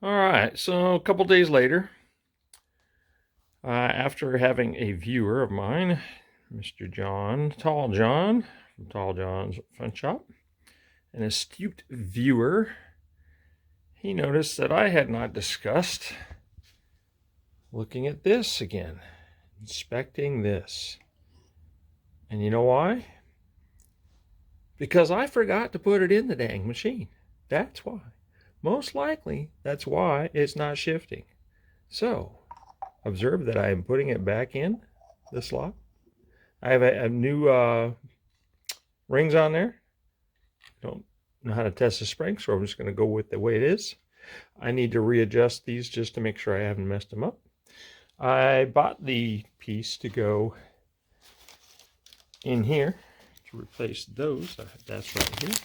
All right, so a couple days later, after having a viewer of mine, Mr. John, Tall John, from Tall John's Fun Shop, an astute viewer, he noticed that I had not discussed looking at this again, inspecting this. And you know why? Because I forgot to put it in the dang machine. That's why. Most likely, that's why it's not shifting. So, observe that I am putting it back in the slot. I have a new rings on there. Don't know how to test the spring, so I'm just going to go with the way it is. I need to readjust these just to make sure I haven't messed them up. I bought the piece to go in here to replace those. That's right here.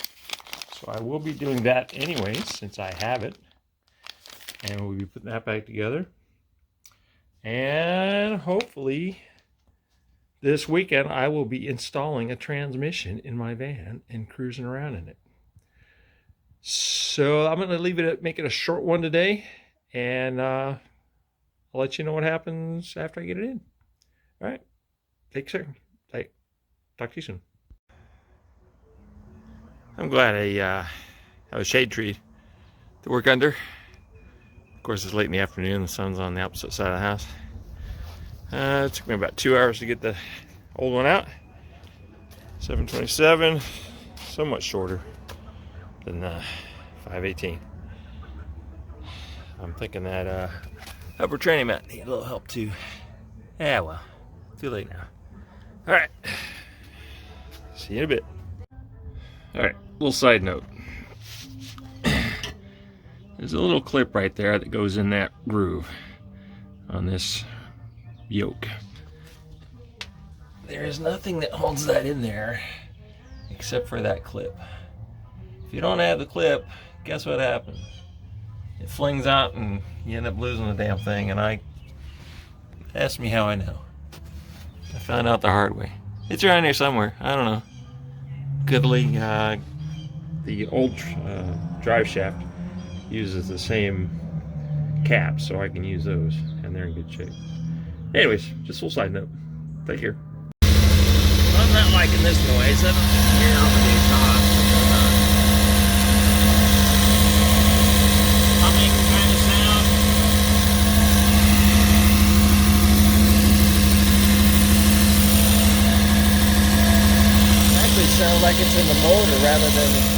So I will be doing that anyways, since I have it. And we'll be putting that back together. And hopefully this weekend I will be installing a transmission in my van and cruising around in it. So I'm going to leave it, make it a short one today. And I'll let you know what happens after I get it in. All right. Take care. Talk to you soon. I'm glad I have a shade tree to work under. Of course, it's late in the afternoon. The sun's on the opposite side of the house. It took me about 2 hours to get the old one out. 727, so much shorter than the 518. I'm thinking that upper training mat need a little help too. Yeah, well, too late now. All right, see you in a bit. All right, little side note. There's a little clip right there that goes in that groove on this yoke. There is nothing that holds that in there except for that clip. If you don't have the clip, guess what happens? It flings out and you end up losing the damn thing. And ask me how I know. I found out the hard way. It's around here somewhere. I don't know. Goodly, the old drive shaft uses the same caps, so I can use those, and they're in good shape. Anyways, just a little side note. Take care. I'm not liking this noise. I don't care how many days hot. Humming kind of sound. Actually sounds like it's in the motor rather than